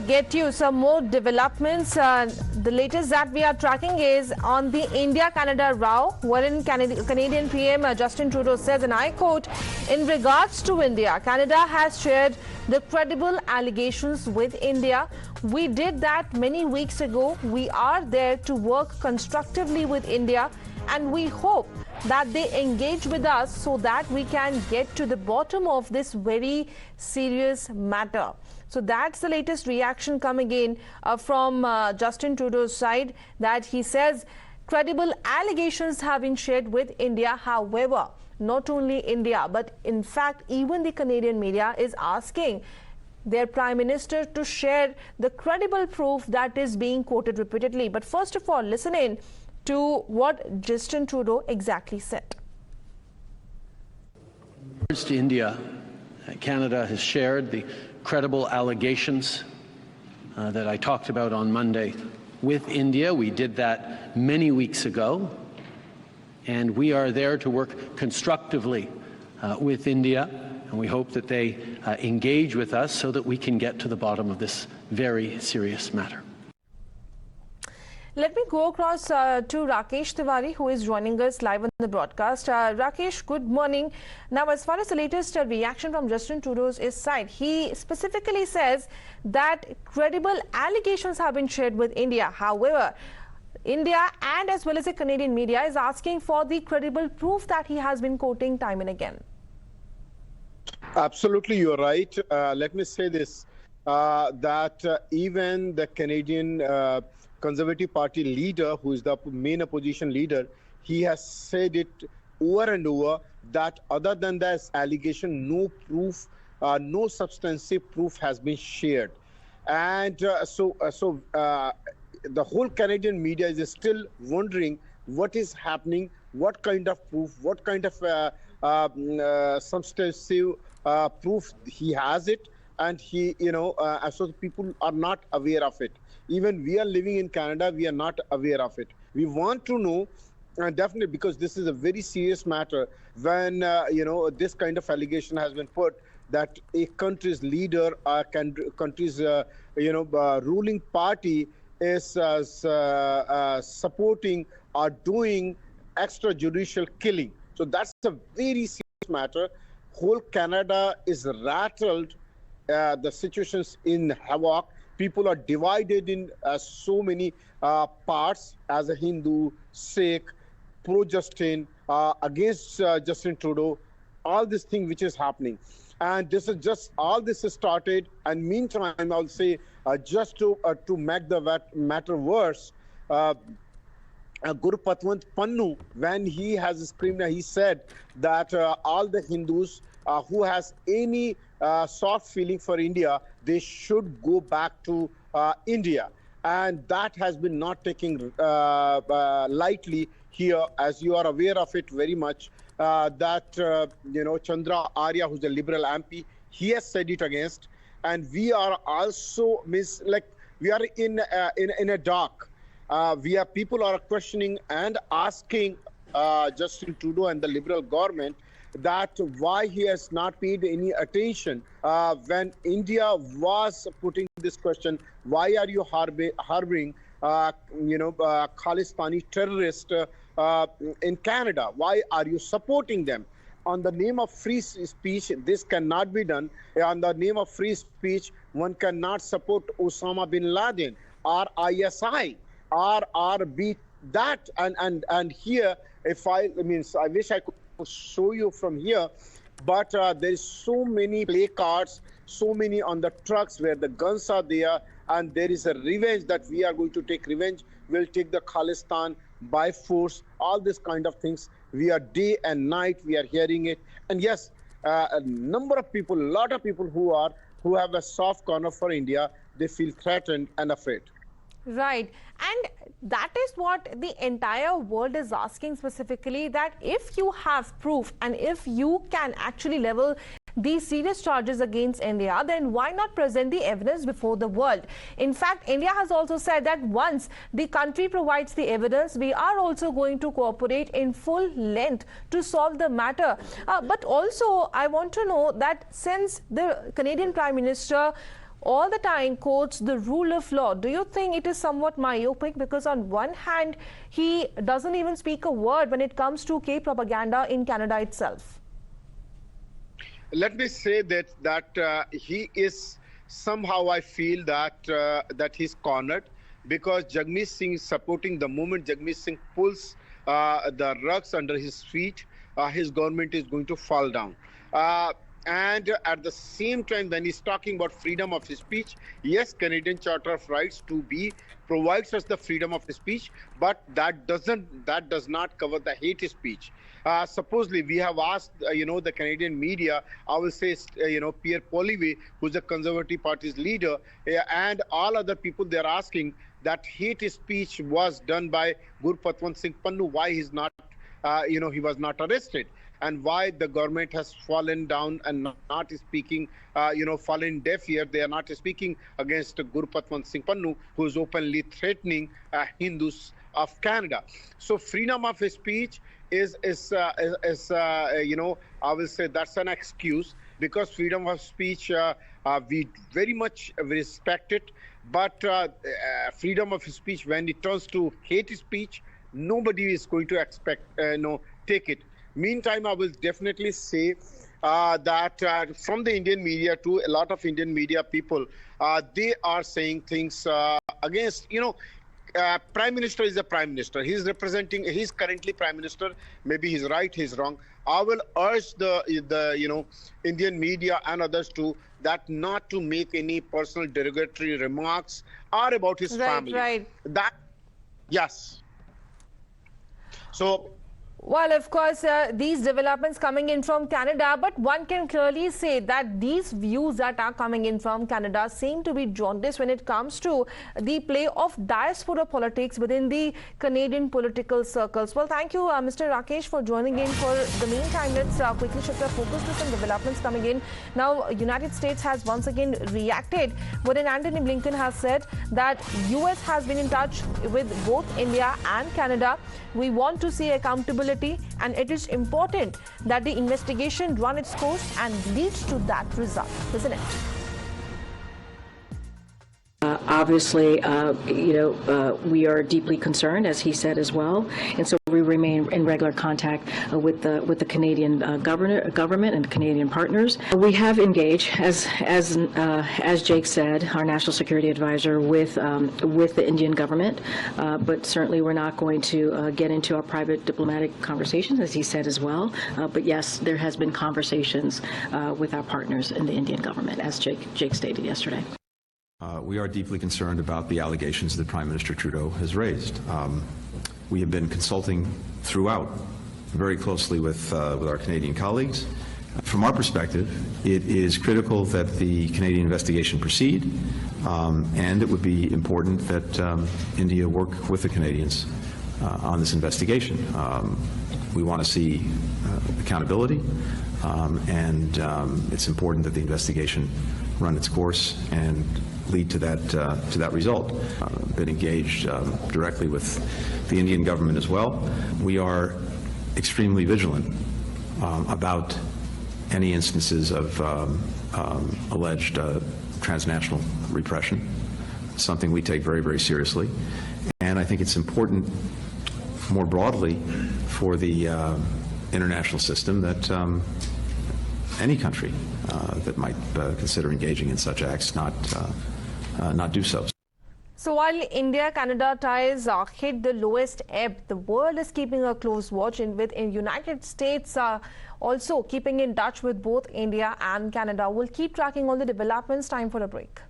get you some more developments. The latest that we are tracking is on the India-Canada row, wherein Canadian PM Justin Trudeau says, and I quote, in regards to India, Canada has shared the credible allegations with India. We did that many weeks ago. We are there to work constructively with India, and we hope that they engage with us so that we can get to the bottom of this very serious matter. So that's the latest reaction coming in from Justin Trudeau's side, that he says credible allegations have been shared with India. However, not only India, but in fact, even the Canadian media is asking their Prime Minister to share the credible proof that is being quoted repeatedly. But first of all, listen in to what Justin Trudeau exactly said. To India, Canada has shared the credible allegations that I talked about on Monday with India. We did that many weeks ago, and we are there to work constructively with India, and we hope that they engage with us so that we can get to the bottom of this very serious matter. Let me go across to Rakesh Tiwari, who is joining us live on the broadcast. Rakesh, good morning. Now, as far as the latest reaction from Justin Trudeau's side, he specifically says that credible allegations have been shared with India. However, India and as well as the Canadian media is asking for the credible proof that he has been quoting time and again. Absolutely, you're right. Let me say this, that even the Canadian Conservative Party leader, who is the main opposition leader, he has said it over and over that other than this allegation, no proof, no substantive proof has been shared. And the whole Canadian media is still wondering what is happening, what kind of proof, what kind of substantive proof he has it, and he, so people are not aware of it. Even we are living in Canada, we are not aware of it. We want to know, definitely, because this is a very serious matter when, this kind of allegation has been put that a country's leader, country's, ruling party is supporting or doing extrajudicial killing. So that's a very serious matter. Whole Canada is rattled. The situation's in havoc. People are divided in so many parts, as a Hindu, Sikh, pro-Justin, against Justin Trudeau, all this thing which is happening. And this is just, all this is started, and meantime, I'll say, just to make the matter worse, Guru Patwant Pannu, when he has screamed, he said that all the Hindus who has any soft feeling for India, they should go back to India. And that has been not taken lightly here, as you are aware of it very much, that, Chandra Arya, who's a Liberal MP, he has said it against. And we are also, we are in a dark. People are questioning and asking Justin Trudeau and the Liberal government that why he has not paid any attention when India was putting this question, why are you harboring, Khalistani terrorists in Canada? Why are you supporting them? On the name of free speech, this cannot be done. On the name of free speech, one cannot support Osama bin Laden or ISI or be that. And here, I wish I could show you from here, but there is so many placards, so many on the trucks where the guns are there, and there is a revenge that we are going to take revenge. We'll take the Khalistan by force. All this kind of things, we are day and night, we are hearing it. And yes, a number of people, a lot of people who have a soft corner for India, they feel threatened and afraid. Right. And that is what the entire world is asking specifically, that if you have proof and if you can actually level these serious charges against India, then why not present the evidence before the world? In fact, India has also said that once the country provides the evidence, we are also going to cooperate in full length to solve the matter. But also, I want to know that since the Canadian Prime Minister all the time quotes the rule of law. Do you think it is somewhat myopic? Because on one hand, he doesn't even speak a word when it comes to K-propaganda in Canada itself. Let me say that he is somehow, I feel that he's cornered, because Jagmeet Singh is supporting the moment Jagmeet Singh pulls the rugs under his feet, his government is going to fall down. And at the same time, when he's talking about freedom of speech, yes, Canadian Charter of Rights to be provides us the freedom of speech, but that does not cover the hate speech. Supposedly, we have asked, the Canadian media, I will say, Pierre Poilievre, who's the Conservative Party's leader, and all other people, they're asking that hate speech was done by Gurpatwant Singh Pannu, why he's not, he was not arrested, and why the government has fallen down and not speaking, fallen deaf ear. They are not speaking against Gurpatwant Singh Pannu, who is openly threatening Hindus of Canada. So freedom of speech is I will say that's an excuse, because freedom of speech, we very much respect it, but freedom of speech, when it turns to hate speech, nobody is going to take it. Meantime, I will definitely say that from the Indian media to a lot of Indian media people, they are saying things against, Prime Minister is a Prime Minister. He's currently Prime Minister. Maybe he's right, he's wrong. I will urge the Indian media and others that not to make any personal derogatory remarks or about his family. Right. Yes. So, well, of course, these developments coming in from Canada, but one can clearly say that these views that are coming in from Canada seem to be jaundiced when it comes to the play of diaspora politics within the Canadian political circles. Well, thank you, Mr. Rakesh, for joining in. For the meantime, let's quickly shift our focus to some developments coming in. Now, United States has once again reacted, wherein Antony Blinken has said that US has been in touch with both India and Canada. We want to see accountability, and it is important that the investigation run its course and leads to that result, isn't it? Obviously, we are deeply concerned, as he said as well, and so we remain in regular contact with the Canadian government and Canadian partners. We have engaged, as Jake said, our national security advisor, with the Indian government, but certainly we're not going to get into our private diplomatic conversations, as he said as well. But yes, there has been conversations with our partners in the Indian government, as Jake stated yesterday. We are deeply concerned about the allegations that Prime Minister Trudeau has raised. We have been consulting throughout very closely with our Canadian colleagues. From our perspective, it is critical that the Canadian investigation proceed, and it would be important that India work with the Canadians on this investigation. We want to see accountability, and it's important that the investigation run its course and lead to that result. Been engaged directly with the Indian government as well. We are extremely vigilant about any instances of alleged transnational repression, something we take very, very seriously. And I think it's important more broadly for the international system that any country that might consider engaging in such acts not do so. So while India-Canada ties hit the lowest ebb, the world is keeping a close watch, and with the United States also keeping in touch with both India and Canada. We'll keep tracking all the developments. Time for a break.